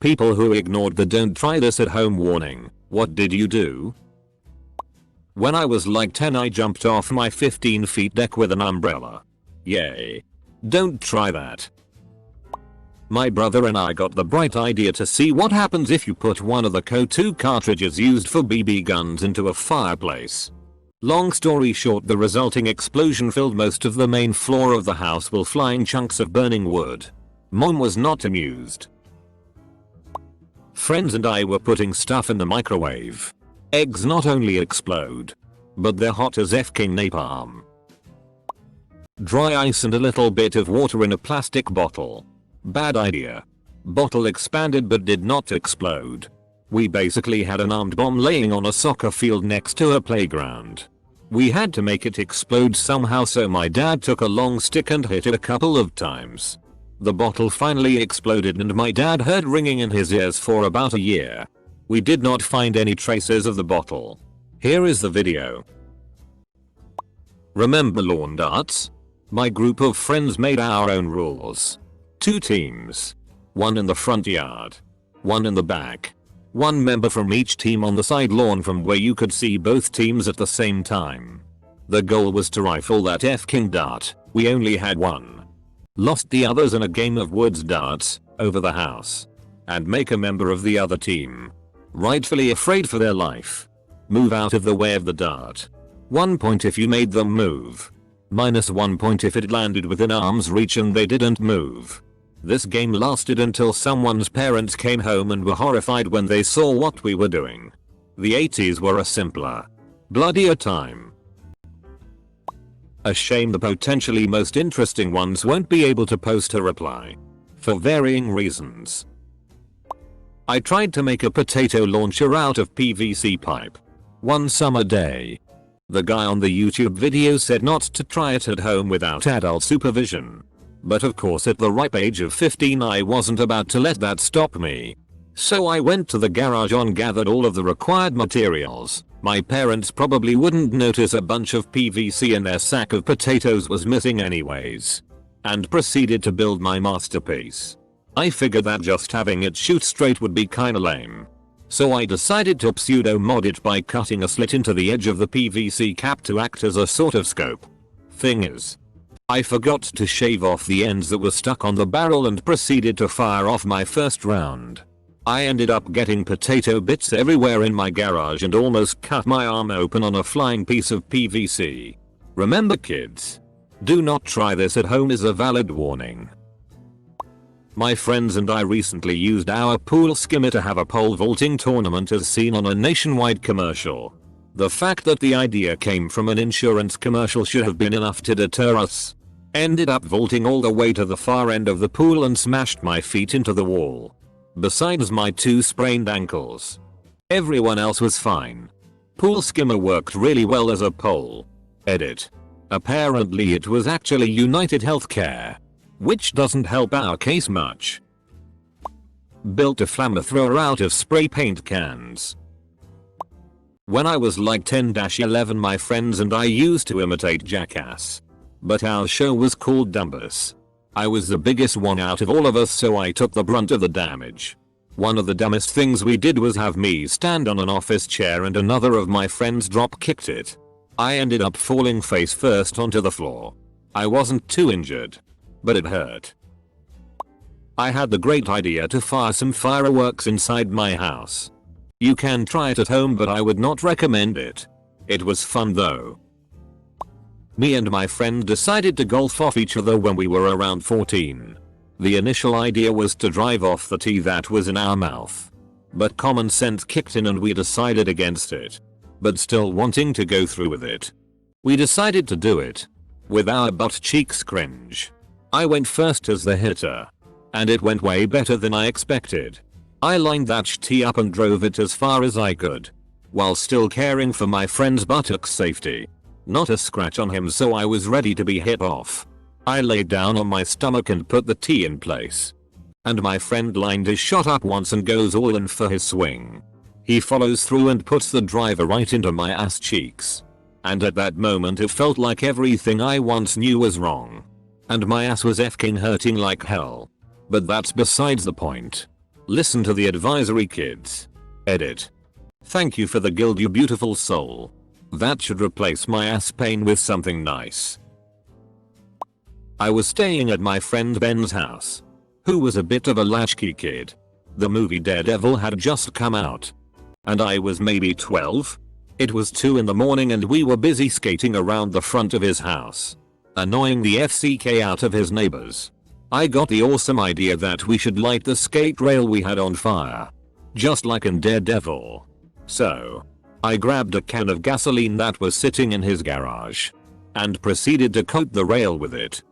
People who ignored the "don't try this at home" warning, what did you do? When I was like 10, I jumped off my 15 feet deck with an umbrella. Yay. Don't try that. My brother and I got the bright idea to see what happens if you put one of the CO2 cartridges used for BB guns into a fireplace. Long story short, the resulting explosion filled most of the main floor of the house with flying chunks of burning wood. Mom was not amused. Friends and I were putting stuff in the microwave. Eggs not only explode, but they're hot as f-king napalm. Dry ice and a little bit of water in a plastic bottle. Bad idea. Bottle expanded but did not explode. We basically had an armed bomb laying on a soccer field next to a playground. We had to make it explode somehow, so my dad took a long stick and hit it a couple of times. The bottle finally exploded and my dad heard ringing in his ears for about a year. We did not find any traces of the bottle. Here is the video. Remember lawn darts? My group of friends made our own rules. 2 teams. One in the front yard. One in the back. One member from each team on the side lawn from where you could see both teams at the same time. The goal was to rifle that f-king dart. We only had one. Lost the others in a game of woods darts over the house. And make a member of the other team, rightfully afraid for their life, move out of the way of the dart. 1 point if you made them move. -1 point if it landed within arm's reach and they didn't move. This game lasted until someone's parents came home and were horrified when they saw what we were doing. The 80s were a simpler, bloodier time. A shame the potentially most interesting ones won't be able to post a reply. For varying reasons. I tried to make a potato launcher out of PVC pipe. One summer day. The guy on the YouTube video said not to try it at home without adult supervision. But of course at the ripe age of 15 I wasn't about to let that stop me. So I went to the garage and gathered all of the required materials. My parents probably wouldn't notice a bunch of PVC in their sack of potatoes was missing anyways. And proceeded to build my masterpiece. I figured that just having it shoot straight would be kinda lame. So I decided to pseudo-mod it by cutting a slit into the edge of the PVC cap to act as a sort of scope. Thing is, I forgot to shave off the ends that were stuck on the barrel and proceeded to fire off my first round. I ended up getting potato bits everywhere in my garage and almost cut my arm open on a flying piece of PVC. Remember kids, do not try this at home is a valid warning. My friends and I recently used our pool skimmer to have a pole vaulting tournament as seen on a nationwide commercial. The fact that the idea came from an insurance commercial should have been enough to deter us. Ended up vaulting all the way to the far end of the pool and smashed my feet into the wall. Besides my 2 sprained ankles. Everyone else was fine. Pool skimmer worked really well as a pole. Edit. Apparently it was actually United Healthcare. Which doesn't help our case much. Built a flamethrower out of spray paint cans. When I was like 10-11 my friends and I used to imitate Jackass. But our show was called Dumbus. I was the biggest one out of all of us so I took the brunt of the damage. One of the dumbest things we did was have me stand on an office chair and another of my friends drop kicked it. I ended up falling face first onto the floor. I wasn't too injured. But it hurt. I had the great idea to fire some fireworks inside my house. You can try it at home but I would not recommend it. It was fun though. Me and my friend decided to golf off each other when we were around 14. The initial idea was to drive off the tea that was in our mouth. But common sense kicked in and we decided against it. But still wanting to go through with it. We decided to do it. With our butt cheeks cringe. I went first as the hitter. And it went way better than I expected. I lined that tee up and drove it as far as I could. While still caring for my friend's buttocks safety. Not a scratch on him so I was ready to be hit off. I laid down on my stomach and put the tee in place. And my friend lined his shot up once and goes all in for his swing. He follows through and puts the driver right into my ass cheeks. And at that moment it felt like everything I once knew was wrong. And my ass was f-king hurting like hell. But that's besides the point. Listen to the advisory, kids. Edit. Thank you for the guild, you beautiful soul. That should replace my ass pain with something nice. I was staying at my friend Ben's house, who was a bit of a latchkey kid. The movie Daredevil had just come out, and I was maybe 12. It was 2 in the morning and we were busy skating around the front of his house, annoying the FCK out of his neighbors. I got the awesome idea that we should light the skate rail we had on fire, just like in Daredevil. So, I grabbed a can of gasoline that was sitting in his garage, and proceeded to coat the rail with it.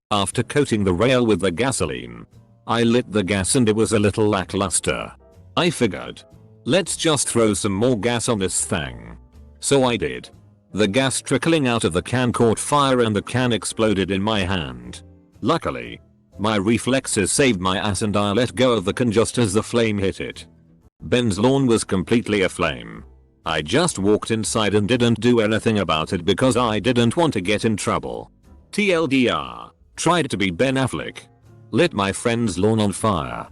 After coating the rail with the gasoline, I lit the gas and it was a little lackluster. I figured, let's just throw some more gas on this thing. So I did. The gas trickling out of the can caught fire and the can exploded in my hand. Luckily, my reflexes saved my ass and I let go of the can just as the flame hit it. Ben's lawn was completely aflame. I just walked inside and didn't do anything about it because I didn't want to get in trouble. TLDR, tried to be Ben Affleck. Lit my friend's lawn on fire.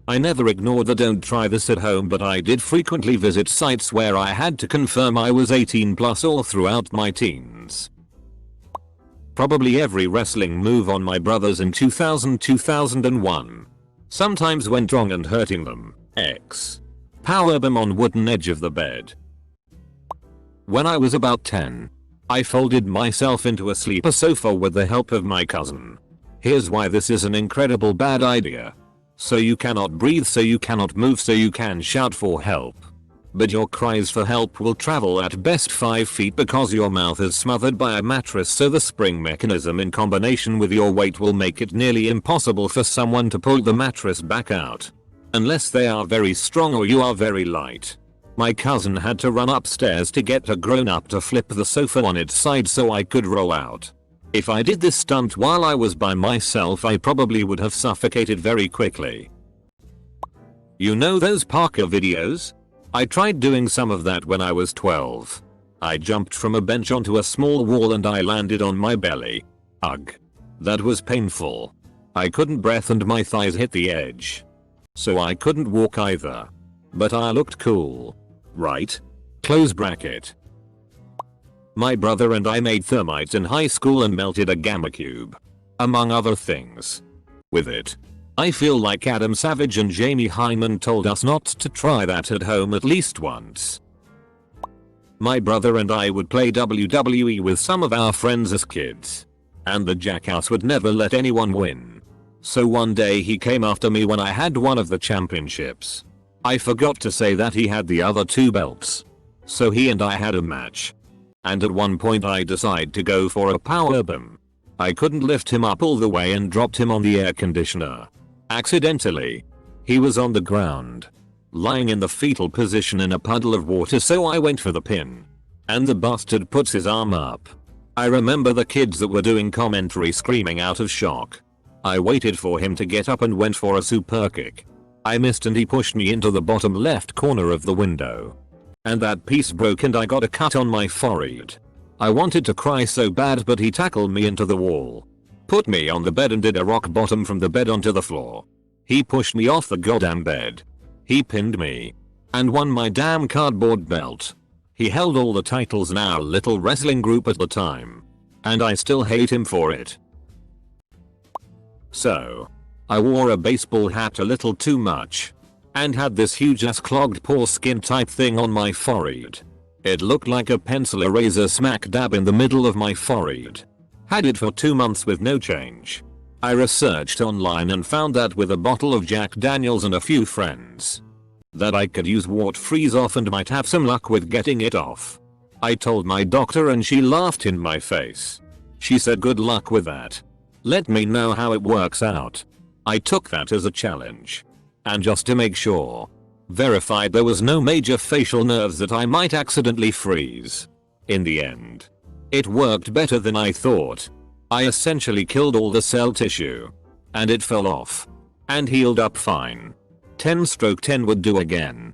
I never ignored the don't try this at home, but I did frequently visit sites where I had to confirm I was 18 plus all throughout my teens. Probably every wrestling move on my brothers in 2000-2001 sometimes went wrong and hurting them. X. Powerbomb on wooden edge of the bed. When I was about 10, I folded myself into a sleeper sofa with the help of my cousin. Here's why this is an incredible bad idea. So you cannot breathe, so you cannot move, so you can shout for help. But your cries for help will travel at best 5 feet because your mouth is smothered by a mattress, so the spring mechanism in combination with your weight will make it nearly impossible for someone to pull the mattress back out. Unless they are very strong or you are very light. My cousin had to run upstairs to get a grown-up to flip the sofa on its side so I could roll out. If I did this stunt while I was by myself, I probably would have suffocated very quickly. You know those Parker videos? I tried doing some of that when I was 12. I jumped from a bench onto a small wall and I landed on my belly. Ugh. That was painful. I couldn't breathe and my thighs hit the edge. So I couldn't walk either. But I looked cool. Right? Close bracket. My brother and I made thermite in high school and melted a gamma cube, among other things. With it. I feel like Adam Savage and Jamie Hyman told us not to try that at home at least once. My brother and I would play WWE with some of our friends as kids, and the jackass would never let anyone win. So one day he came after me when I had one of the championships. I forgot to say that he had the other 2 belts. So he and I had a match. And at one point I decided to go for a powerbomb. I couldn't lift him up all the way and dropped him on the air conditioner. Accidentally. He was on the ground, lying in the fetal position in a puddle of water, so I went for the pin. And the bastard puts his arm up. I remember the kids that were doing commentary screaming out of shock. I waited for him to get up and went for a super kick. I missed and he pushed me into the bottom left corner of the window. And that piece broke and I got a cut on my forehead. I wanted to cry so bad, but he tackled me into the wall, put me on the bed and did a rock bottom from the bed onto the floor. He pushed me off the goddamn bed. He pinned me. And won my damn cardboard belt. He held all the titles in our little wrestling group at the time. And I still hate him for it. So, I wore a baseball hat a little too much. And had this huge ass clogged pore skin type thing on my forehead. It looked like a pencil eraser smack dab in the middle of my forehead. Had it for 2 months with no change. I researched online and found that with a bottle of Jack Daniels and a few friends, that I could use wart freeze off and might have some luck with getting it off. I told my doctor and she laughed in my face. She said good luck with that. Let me know how it works out. I took that as a challenge. And just to make sure, verified there was no major facial nerves that I might accidentally freeze. In the end, it worked better than I thought. I essentially killed all the cell tissue. And it fell off. And healed up fine. 10/10 would do again.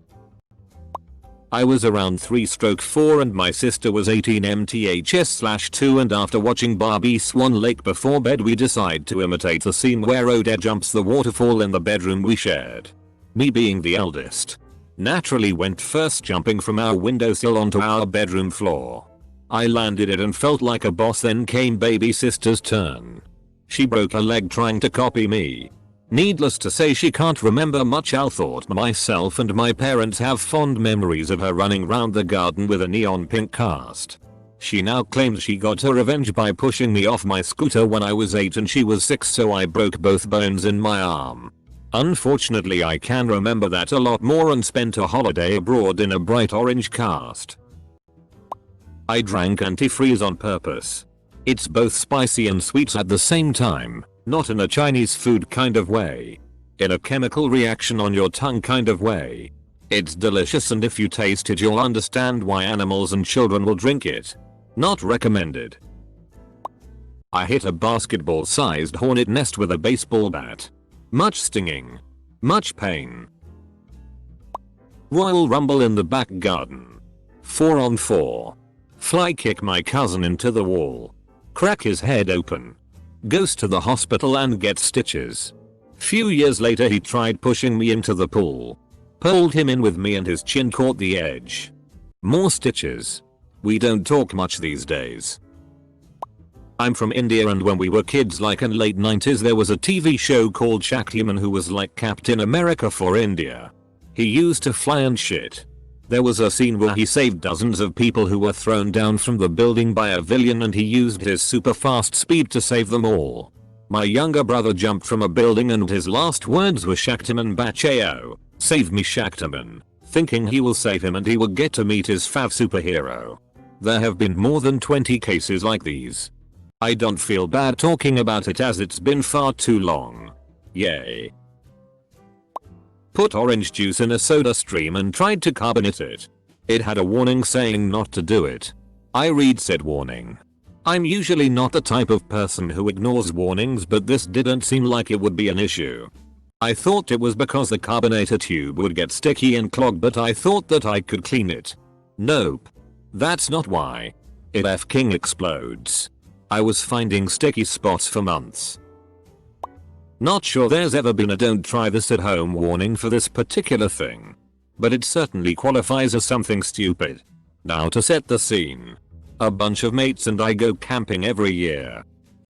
I was around 3/4 and my sister was 18 mths/2, and after watching Barbie Swan Lake before bed we decide to imitate the scene where Odette jumps the waterfall in the bedroom we shared. Me being the eldest, naturally went first, jumping from our windowsill onto our bedroom floor. I landed it and felt like a boss. Then came baby sister's turn. She broke her leg trying to copy me. Needless to say, she can't remember much. I thought myself and my parents have fond memories of her running round the garden with a neon pink cast. She now claims she got her revenge by pushing me off my scooter when I was 8 and she was 6, so I broke both bones in my arm. Unfortunately, I can remember that a lot more and spent a holiday abroad in a bright orange cast. I drank antifreeze on purpose. It's both spicy and sweet at the same time. Not in a Chinese food kind of way. In a chemical reaction on your tongue kind of way. It's delicious, and if you taste it you'll understand why animals and children will drink it. Not recommended. I hit a basketball-sized hornet nest with a baseball bat. Much stinging. Much pain. Royal Rumble in the back garden. 4-on-4. Fly kick my cousin into the wall. Crack his head open. Goes to the hospital and gets stitches. Few years later he tried pushing me into the pool. Pulled him in with me and his chin caught the edge. More stitches. We don't talk much these days. I'm from India, and when we were kids, like in late 90s, there was a TV show called Shaktiman who was like Captain America for India. He used to fly and shit. There was a scene where he saved dozens of people who were thrown down from the building by a villain, and he used his super fast speed to save them all. My younger brother jumped from a building and his last words were Shaktiman Bacheo, save me Shaktiman, thinking he will save him and he will get to meet his fav superhero. There have been more than 20 cases like these. I don't feel bad talking about it as it's been far too long. Yay. Put orange juice in a soda stream and tried to carbonate it. It had a warning saying not to do it. I read said warning. I'm usually not the type of person who ignores warnings, but this didn't seem like it would be an issue. I thought it was because the carbonator tube would get sticky and clog, but I thought that I could clean it. Nope. That's not why. It f***ing explodes. I was finding sticky spots for months. Not sure there's ever been a don't try this at home warning for this particular thing. But it certainly qualifies as something stupid. Now to set the scene. A bunch of mates and I go camping every year.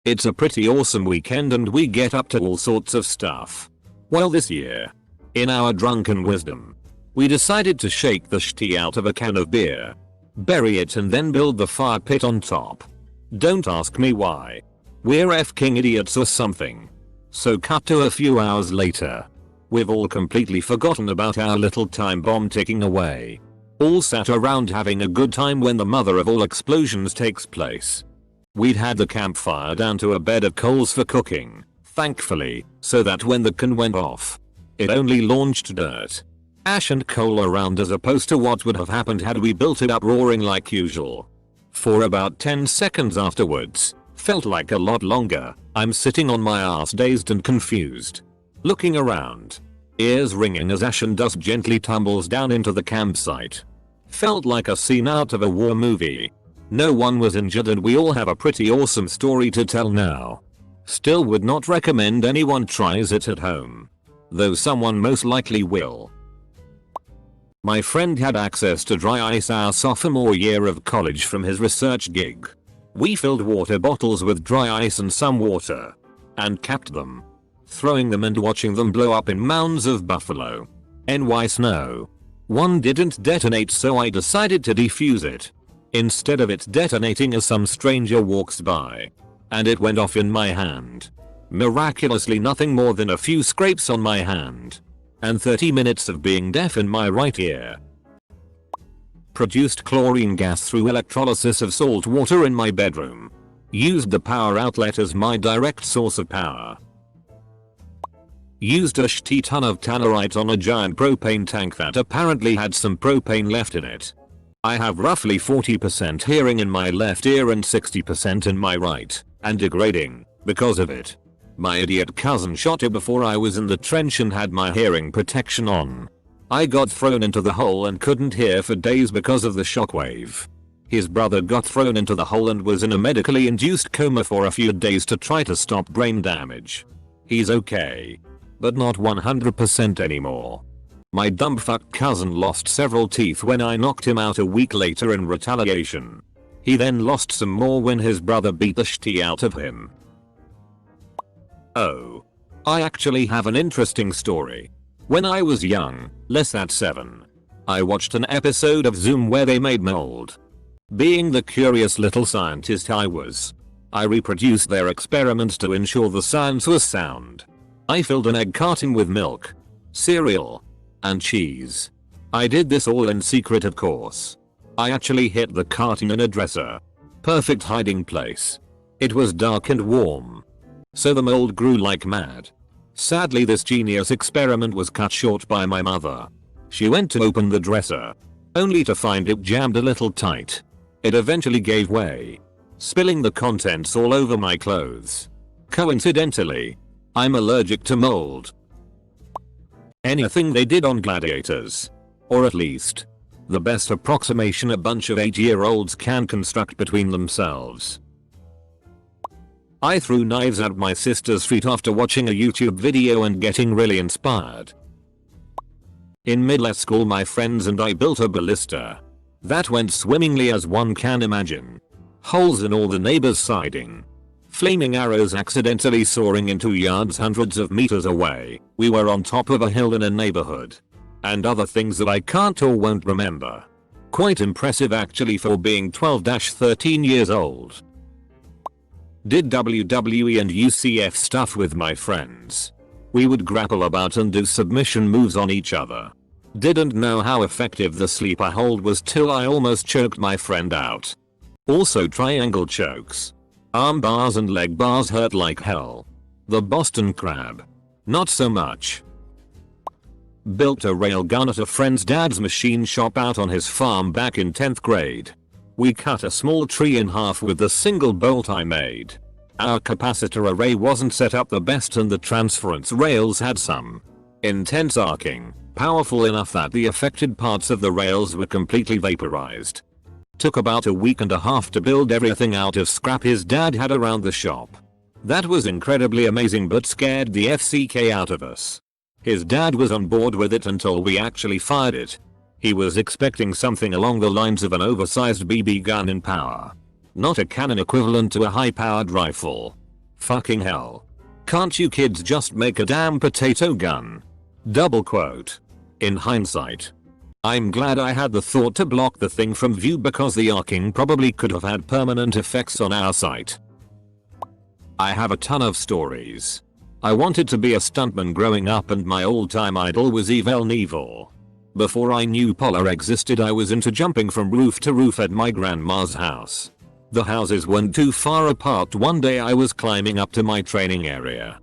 It's a pretty awesome weekend and we get up to all sorts of stuff. Well, this year, in our drunken wisdom, we decided to shake the shitty out of a can of beer, bury it and then build the fire pit on top. Don't ask me why. We're f***ing idiots or something. So cut to a few hours later. We've all completely forgotten about our little time bomb ticking away. All sat around having a good time when the mother of all explosions takes place. We'd had the campfire down to a bed of coals for cooking, thankfully, so that when the can went off, it only launched dirt, ash and coal around, as opposed to what would have happened had we built it up roaring like usual. For about 10 seconds afterwards, felt like a lot longer, I'm sitting on my ass dazed and confused. Looking around. Ears ringing as ash and dust gently tumbles down into the campsite. Felt like a scene out of a war movie. No one was injured and we all have a pretty awesome story to tell now. Still would not recommend anyone tries it at home. Though someone most likely will. My friend had access to dry ice our sophomore year of college from his research gig. We filled water bottles with dry ice and some water. And capped them. Throwing them and watching them blow up in mounds of buffalo. NY snow. One didn't detonate, so I decided to defuse it. Instead of it detonating as some stranger walks by. And it went off in my hand. Miraculously nothing more than a few scrapes on my hand. And 30 minutes of being deaf in my right ear. Produced chlorine gas through electrolysis of salt water in my bedroom. Used the power outlet as my direct source of power. Used a shitty ton of tannerite on a giant propane tank that apparently had some propane left in it. I have roughly 40% hearing in my left ear and 60% in my right, and degrading, because of it. My idiot cousin shot it before I was in the trench and had my hearing protection on. I got thrown into the hole and couldn't hear for days because of the shockwave. His brother got thrown into the hole and was in a medically induced coma for a few days to try to stop brain damage. He's okay, but not 100% anymore. My dumb fuck cousin lost several teeth when I knocked him out a week later in retaliation. He then lost some more when his brother beat the shitty out of him. Oh. I actually have an interesting story. When I was young, less than 7, I watched an episode of Zoom where they made mold. Being the curious little scientist I was, I reproduced their experiments to ensure the science was sound. I filled an egg carton with milk, cereal, and cheese. I did this all in secret, of course. I actually hid the carton in a dresser. Perfect hiding place. It was dark and warm, so the mold grew like mad. Sadly, this genius experiment was cut short by my mother. She went to open the dresser, only to find it jammed a little tight. It eventually gave way, spilling the contents all over my clothes. Coincidentally, I'm allergic to mold. Anything they did on gladiators. Or at least, the best approximation a bunch of 8-year-olds can construct between themselves. I threw knives at my sister's feet after watching a YouTube video and getting really inspired. In middle school, my friends and I built a ballista. That went swimmingly as one can imagine. Holes in all the neighbors' siding. Flaming arrows accidentally soaring into yards hundreds of meters away. We were on top of a hill in a neighborhood. And other things that I can't or won't remember. Quite impressive actually for being 12-13 years old. Did WWE and UCF stuff with my friends. We would grapple about and do submission moves on each other. Didn't know how effective the sleeper hold was till I almost choked my friend out. Also triangle chokes. Arm bars and leg bars hurt like hell. The Boston Crab. Not so much. Built a railgun at a friend's dad's machine shop out on his farm back in 10th grade. We cut a small tree in half with the single bolt I made. Our capacitor array wasn't set up the best and the transference rails had some intense arcing, powerful enough that the affected parts of the rails were completely vaporized. Took about a week and a half to build everything out of scrap his dad had around the shop. That was incredibly amazing but scared the FCK out of us. His dad was on board with it until we actually fired it. He was expecting something along the lines of an oversized BB gun in power. Not a cannon equivalent to a high-powered rifle. Fucking hell. Can't you kids just make a damn potato gun? Double quote. In hindsight, I'm glad I had the thought to block the thing from view because the arcing probably could have had permanent effects on our sight. I have a ton of stories. I wanted to be a stuntman growing up and my all-time idol was Evel Knievel. Before I knew Polar existed, I was into jumping from roof to roof at my grandma's house. The houses weren't too far apart. One day I was climbing up to my training area.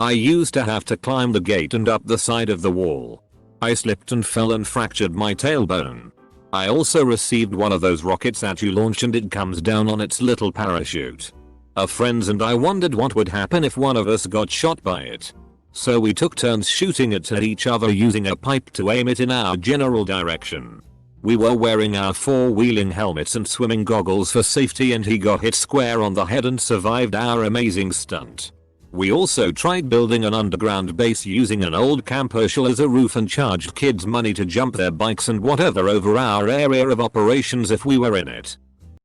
I used to have to climb the gate and up the side of the wall. I slipped and fell and fractured my tailbone. I also received one of those rockets that you launch and it comes down on its little parachute. Our friends and I wondered what would happen if one of us got shot by it. So we took turns shooting it at each other using a pipe to aim it in our general direction. We were wearing our four-wheeling helmets and swimming goggles for safety and he got hit square on the head and survived our amazing stunt. We also tried building an underground base using an old camper shell as a roof and charged kids money to jump their bikes and whatever over our area of operations if we were in it.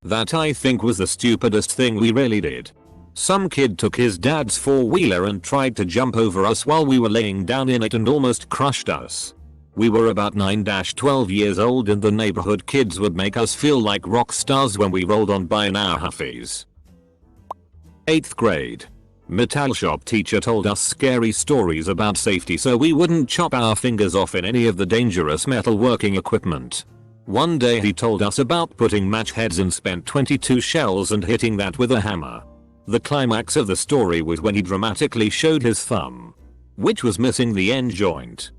That I think was the stupidest thing we really did. Some kid took his dad's four-wheeler and tried to jump over us while we were laying down in it and almost crushed us. We were about 9-12 years old and the neighborhood kids would make us feel like rock stars when we rolled on by in our Huffies. 8th grade. Metal shop teacher told us scary stories about safety so we wouldn't chop our fingers off in any of the dangerous metalworking equipment. One day he told us about putting match heads in spent 22 shells and hitting that with a hammer. The climax of the story was when he dramatically showed his thumb, which was missing the end joint.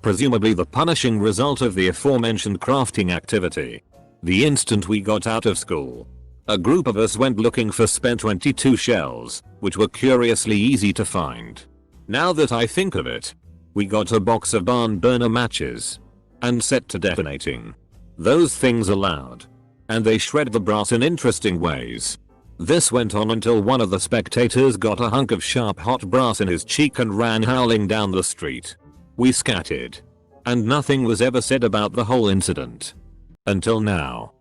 Presumably the punishing result of the aforementioned crafting activity. The instant we got out of school, a group of us went looking for spent 22 shells, which were curiously easy to find. Now that I think of it, we got a box of barn burner matches. and set to detonating. Those things are loud. And they shred the brass in interesting ways. This went on until one of the spectators got a hunk of sharp hot brass in his cheek and ran howling down the street. We scattered. And nothing was ever said about the whole incident. Until now.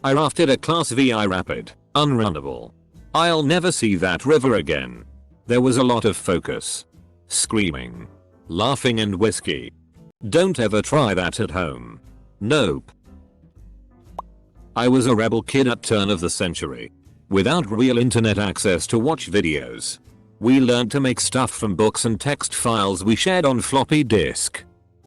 I rafted a Class VI Rapid, unrunnable. I'll never see that river again. There was a lot of focus. Screaming. Laughing and whiskey. Don't ever try that at home. Nope. I was a rebel kid at turn of the century. Without real internet access to watch videos. We learned to make stuff from books and text files we shared on floppy disk.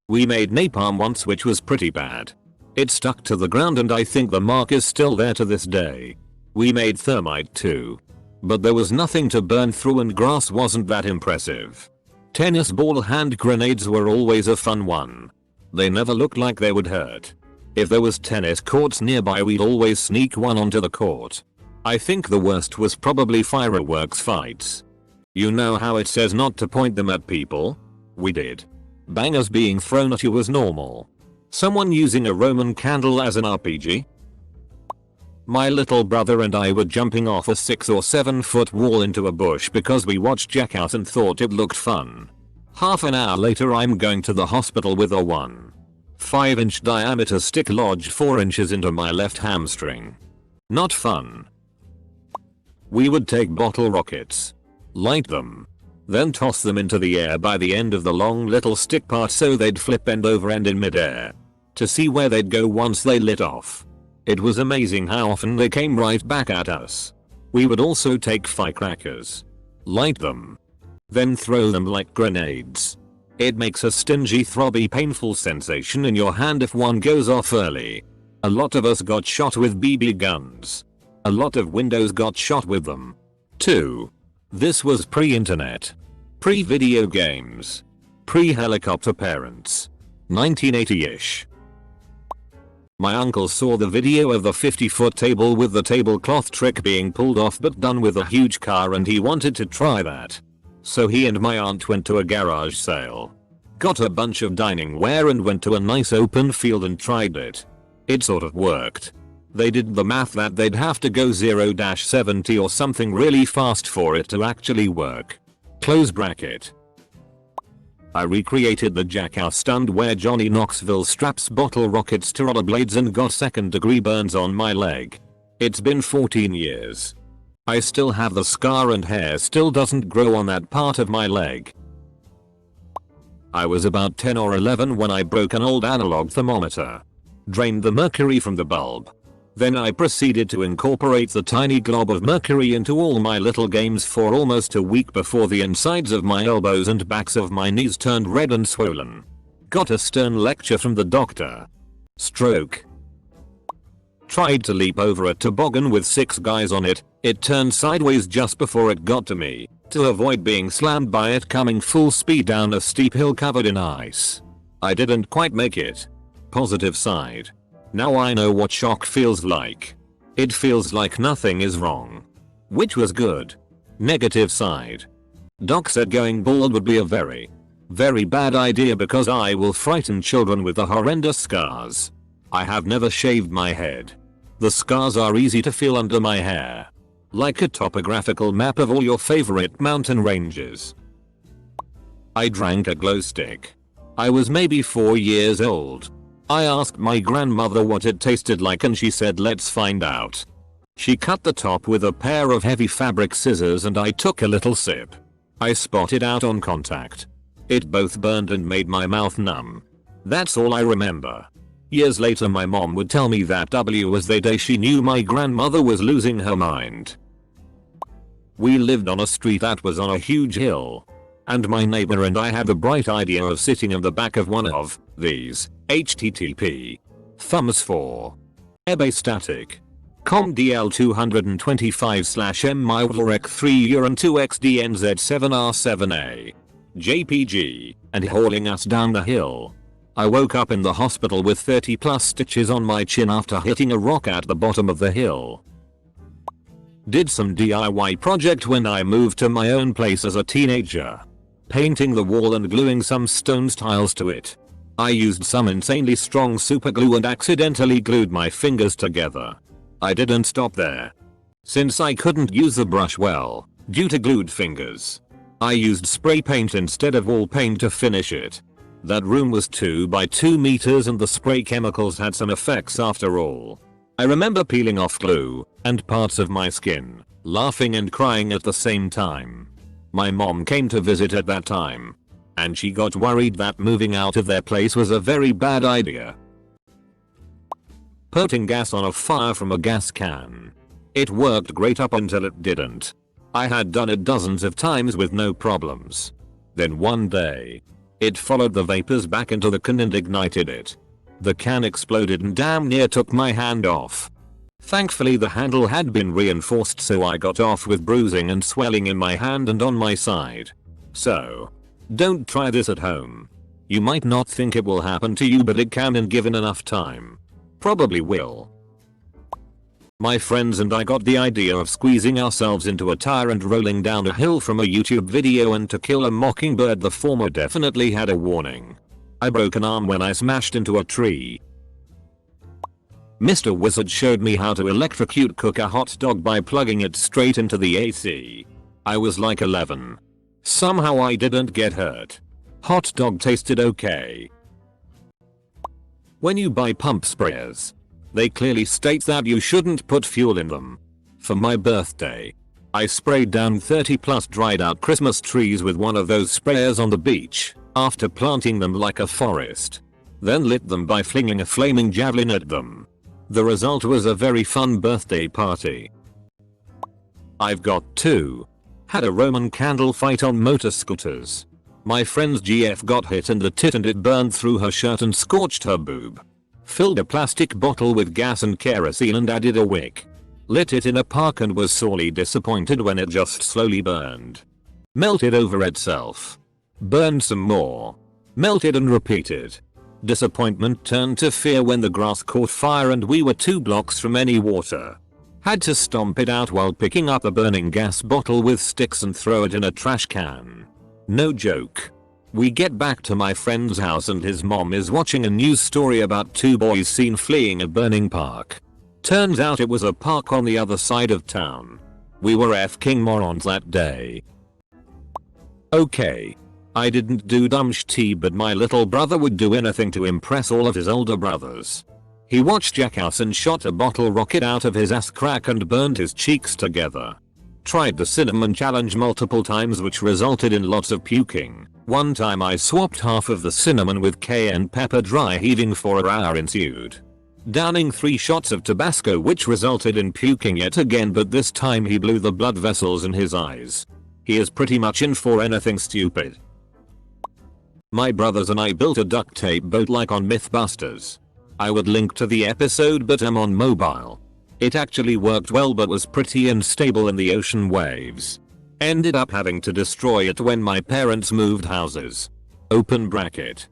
We made napalm once, which was pretty bad. It stuck to the ground and I think the mark is still there to this day. We made thermite too. But there was nothing to burn through and grass wasn't that impressive. Tennis ball hand grenades were always a fun one. They never looked like they would hurt. If there was tennis courts nearby, we'd always sneak one onto the court. I think the worst was probably fireworks fights. You know how it says not to point them at people? We did. Bangers being thrown at you was normal. Someone using a Roman candle as an RPG? My little brother and I were jumping off a 6 or 7 foot wall into a bush because we watched Jackass and thought it looked fun. Half an hour later I'm going to the hospital with a 1.5-inch diameter stick lodged 4 inches into my left hamstring. Not fun. We would take bottle rockets. Light them. Then toss them into the air by the end of the long little stick part so they'd flip end over end in midair. To see where they'd go once they lit off. It was amazing how often they came right back at us. We would also take firecrackers. Light them. Then throw them like grenades. It makes a stingy, throbby, painful sensation in your hand if one goes off early. A lot of us got shot with BB guns. A lot of windows got shot with them. too. This was pre-internet. Pre-video games. Pre-helicopter parents. 1980-ish. My uncle saw the video of the 50-foot table with the tablecloth trick being pulled off but done with a huge car, and he wanted to try that. So he and my aunt went to a garage sale. Got a bunch of dining ware and went to a nice open field and tried it. It sort of worked. They did the math that they'd have to go 0-70 or something really fast for it to actually work. Close bracket. I recreated the Jackass stunt where Johnny Knoxville straps bottle rockets to rollerblades and got second-degree burns on my leg. It's been 14 years. I still have the scar and hair still doesn't grow on that part of my leg. I was about 10 or 11 when I broke an old analog thermometer. Drained the mercury from the bulb. Then I proceeded to incorporate the tiny glob of mercury into all my little games for almost a week before the insides of my elbows and backs of my knees turned red and swollen. Got a stern lecture from the doctor. Stroke. Tried to leap over a toboggan with 6 guys on it. It turned sideways just before it got to me, to avoid being slammed by it coming full speed down a steep hill covered in ice. I didn't quite make it. Positive side. Now I know what shock feels like. It feels like nothing is wrong. Which was good. Negative side. Doc said going bald would be a very, very bad idea because I will frighten children with the horrendous scars. I have never shaved my head. The scars are easy to feel under my hair. Like a topographical map of all your favorite mountain ranges. I drank a glow stick. I was maybe 4 years old. I asked my grandmother what it tasted like and she said let's find out. She cut the top with a pair of heavy fabric scissors and I took a little sip. I spotted out on contact. It both burned and made my mouth numb. That's all I remember. Years later my mom would tell me that was the day she knew my grandmother was losing her mind. We lived on a street that was on a huge hill. And my neighbor and I had the bright idea of sitting in the back of one of these http thumbs for eBay static comdl 225/m-3 uran 2xdnz7r7a jpg and hauling us down the hill. I woke up in the hospital with 30 plus stitches on my chin after hitting a rock at the bottom of the hill. Did some DIY project when I moved to my own place as a teenager. Painting the wall and gluing some stone tiles to it. I used some insanely strong super glue and accidentally glued my fingers together. I didn't stop there. Since I couldn't use the brush well, due to glued fingers, I used spray paint instead of wall paint to finish it. That room was 2 by 2 meters and the spray chemicals had some effects after all. I remember peeling off glue and parts of my skin, laughing and crying at the same time. My mom came to visit at that time, and she got worried that moving out of their place was a very bad idea. Putting gas on a fire from a gas can. It worked great up until it didn't. I had done it dozens of times with no problems. Then one day, it followed the vapors back into the can and ignited it. The can exploded and damn near took my hand off. Thankfully the handle had been reinforced so I got off with bruising and swelling in my hand and on my side. So, don't try this at home. You might not think it will happen to you but it can and given enough time. Probably will. My friends and I got the idea of squeezing ourselves into a tire and rolling down a hill from a YouTube video and To Kill a Mockingbird. The former definitely had a warning. I broke an arm when I smashed into a tree. Mr. Wizard showed me how to electrocute cook a hot dog by plugging it straight into the AC. I was like 11. Somehow I didn't get hurt. Hot dog tasted okay. When you buy pump sprayers, they clearly state that you shouldn't put fuel in them. For my birthday, I sprayed down 30 plus dried out Christmas trees with one of those sprayers on the beach, after planting them like a forest. Then lit them by flinging a flaming javelin at them. The result was a very fun birthday party. I've got 2. Had a Roman candle fight on motor scooters. My friend's GF got hit in the tit and it burned through her shirt and scorched her boob. Filled a plastic bottle with gas and kerosene and added a wick. Lit it in a park and was sorely disappointed when it just slowly burned. Melted over itself. Burned some more. Melted and repeated. Disappointment turned to fear when the grass caught fire and we were 2 blocks from any water. Had to stomp it out while picking up a burning gas bottle with sticks and throw it in a trash can. No joke. We get back to my friend's house and his mom is watching a news story about 2 boys seen fleeing a burning park. Turns out it was a park on the other side of town. We were f***ing morons that day. Okay. I didn't do dumb shit but my little brother would do anything to impress all of his older brothers. He watched Jackass and shot a bottle rocket out of his ass crack and burned his cheeks together. Tried the cinnamon challenge multiple times which resulted in lots of puking. One time I swapped half of the cinnamon with cayenne pepper. Dry heaving for an hour ensued. Downing 3 shots of Tabasco which resulted in puking yet again but this time he blew the blood vessels in his eyes. He is pretty much in for anything stupid. My brothers and I built a duct tape boat like on Mythbusters. I would link to the episode but I'm on mobile. It actually worked well but was pretty unstable in the ocean waves. Ended up having to destroy it when my parents moved houses. Open bracket.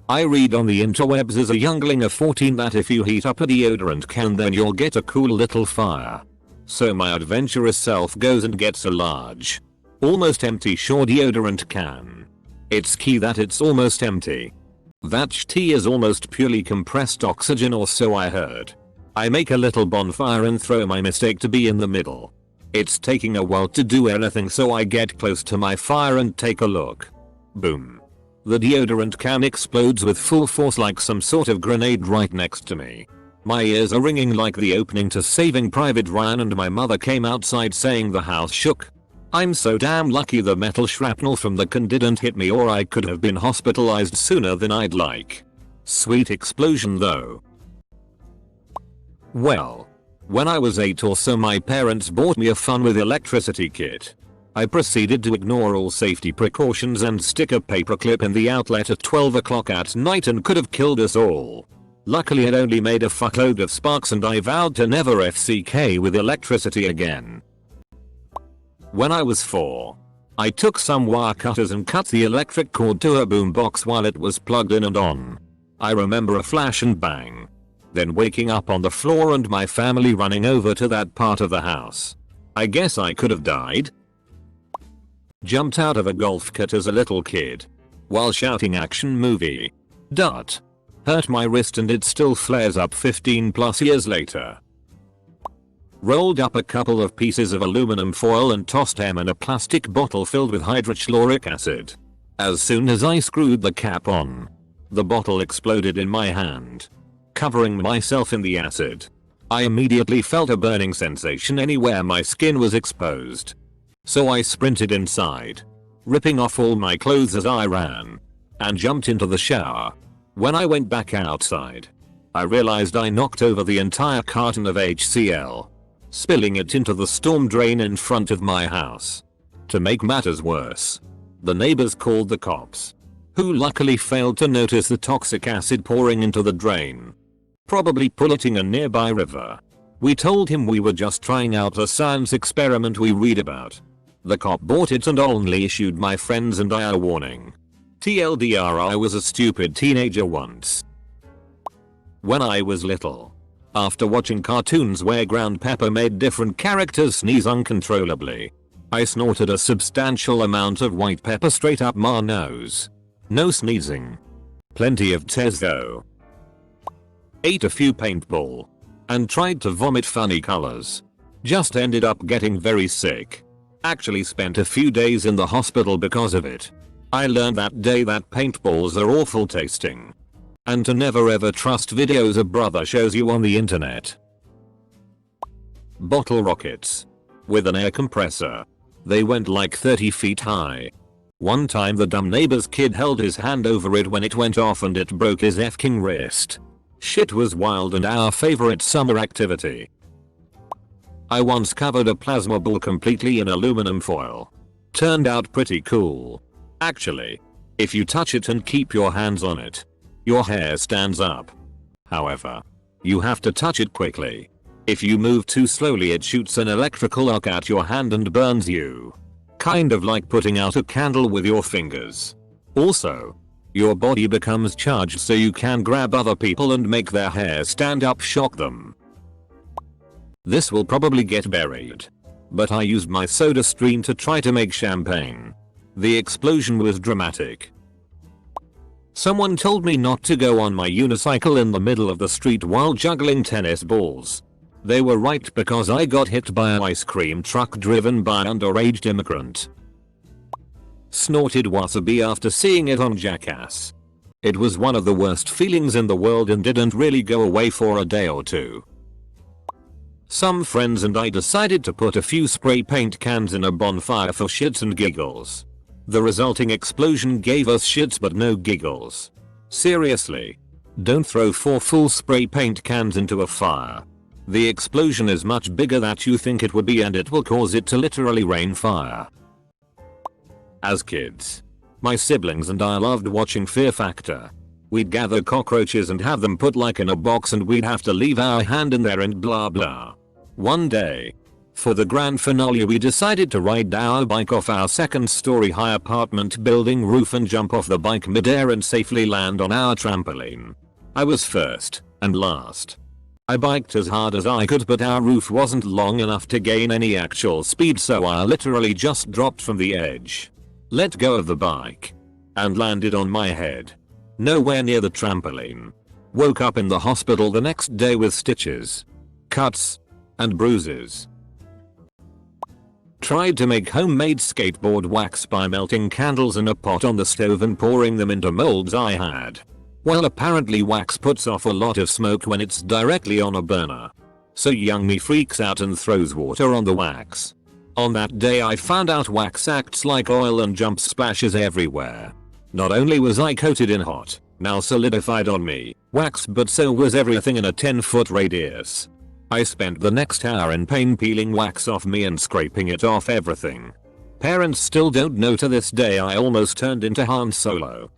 I read on the interwebs as a youngling of 14 that if you heat up a deodorant can then you'll get a cool little fire. So my adventurous self goes and gets a large, almost empty Shore deodorant can. It's key that it's almost empty. That tea is almost purely compressed oxygen or so I heard. I make a little bonfire and throw my mistake to be in the middle. It's taking a while to do anything so I get close to my fire and take a look. Boom. The deodorant can explodes with full force like some sort of grenade right next to me. My ears are ringing like the opening to Saving Private Ryan and my mother came outside saying the house shook. I'm so damn lucky the metal shrapnel from the can didn't hit me or I could have been hospitalized sooner than I'd like. Sweet explosion though. Well, when I was 8 or so my parents bought me a fun with electricity kit. I proceeded to ignore all safety precautions and stick a paperclip in the outlet at 12 o'clock at night and could have killed us all. Luckily it only made a fuckload of sparks and I vowed to never FCK with electricity again. When I was 4, I took some wire cutters and cut the electric cord to a boombox while it was plugged in and on. I remember a flash and bang. Then waking up on the floor and my family running over to that part of the house. I guess I could have died. Jumped out of a golf cart as a little kid. while shouting action movie. Dot. Hurt my wrist and it still flares up 15 plus years later. Rolled up a couple of pieces of aluminum foil and tossed them in a plastic bottle filled with hydrochloric acid. As soon as I screwed the cap on, the bottle exploded in my hand, covering myself in the acid. I immediately felt a burning sensation anywhere my skin was exposed. So I sprinted inside, ripping off all my clothes as I ran, and jumped into the shower. When I went back outside, I realized I knocked over the entire carton of HCl, spilling it into the storm drain in front of my house. To make matters worse, the neighbors called the cops, who luckily failed to notice the toxic acid pouring into the drain, probably polluting a nearby river. We told him we were just trying out a science experiment we read about. The cop bought it and only issued my friends and I a warning. TLDR, I was a stupid teenager once. When I was little, after watching cartoons where ground pepper made different characters sneeze uncontrollably, I snorted a substantial amount of white pepper straight up my nose. No sneezing. Plenty of tears though. Ate a few paintball and tried to vomit funny colors. Just ended up getting very sick. Actually spent a few days in the hospital because of it. I learned that day that paintballs are awful tasting, and to never ever trust videos a brother shows you on the internet. Bottle rockets with an air compressor. They went like 30 feet high. One time the dumb neighbor's kid held his hand over it when it went off and it broke his effing wrist. Shit was wild and our favorite summer activity. I once covered a plasma ball completely in aluminum foil. Turned out pretty cool. Actually, if you touch it and keep your hands on it, your hair stands up. However, you have to touch it quickly. If you move too slowly it shoots an electrical arc at your hand and burns you. Kind of like putting out a candle with your fingers. Also, your body becomes charged so you can grab other people and make their hair stand up, shock them. This will probably get buried, but I used my soda stream to try to make champagne. The explosion was dramatic. Someone told me not to go on my unicycle in the middle of the street while juggling tennis balls. They were right because I got hit by an ice cream truck driven by an underage immigrant. Snorted wasabi after seeing it on Jackass. It was one of the worst feelings in the world and didn't really go away for a day or two. Some friends and I decided to put a few spray paint cans in a bonfire for shits and giggles. The resulting explosion gave us shits but no giggles. Seriously, don't throw 4 full spray paint cans into a fire. The explosion is much bigger than you think it would be and it will cause it to literally rain fire. As kids, my siblings and I loved watching Fear Factor. We'd gather cockroaches and have them put like in a box and we'd have to leave our hand in there and blah blah. One day, for the grand finale we decided to ride our bike off our 2nd story high apartment building roof and jump off the bike midair and safely land on our trampoline. I was first and last. I biked as hard as I could but our roof wasn't long enough to gain any actual speed so I literally just dropped from the edge, let go of the bike, and landed on my head. Nowhere near the trampoline. Woke up in the hospital the next day with stitches, cuts, and bruises. Tried to make homemade skateboard wax by melting candles in a pot on the stove and pouring them into molds I had. Well, apparently wax puts off a lot of smoke when it's directly on a burner. So young me freaks out and throws water on the wax. On that day I found out wax acts like oil and jump splashes everywhere. Not only was I coated in hot, now solidified on me, wax but so was everything in a 10-foot radius. I spent the next hour in pain peeling wax off me and scraping it off everything. Parents still don't know to this day I almost turned into Han Solo.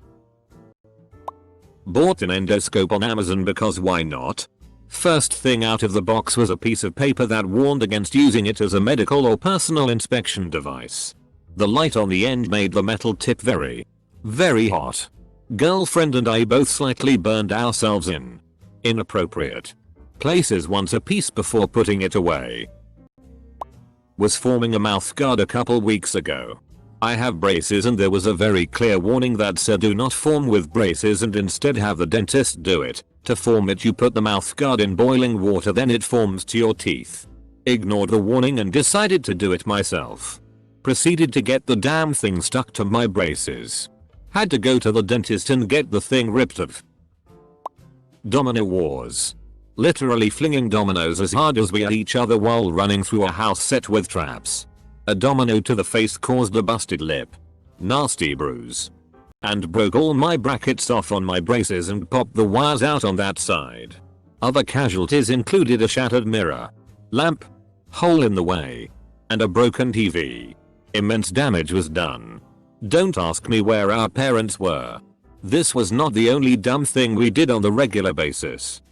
Bought an endoscope on Amazon because why not? First thing out of the box was a piece of paper that warned against using it as a medical or personal inspection device. The light on the end made the metal tip very hot. Girlfriend and I both slightly burned ourselves in inappropriate places once a piece before putting it away. Was forming a mouth guard a couple weeks ago. I have braces and there was a very clear warning that said do not form with braces and instead have the dentist do it. To form it you put the mouth guard in boiling water, then it forms to your teeth. Ignored the warning and decided to do it myself. Proceeded to get the damn thing stuck to my braces. Had to go to the dentist and get the thing ripped off. Domino wars. Literally flinging dominoes as hard as we at each other while running through a house set with traps. A domino to the face caused a busted lip. Nasty bruise. And broke all my brackets off on my braces and popped the wires out on that side. Other casualties included a shattered mirror, lamp, hole in the way, and a broken TV. Immense damage was done. Don't ask me where our parents were. This was not the only dumb thing we did on the regular basis.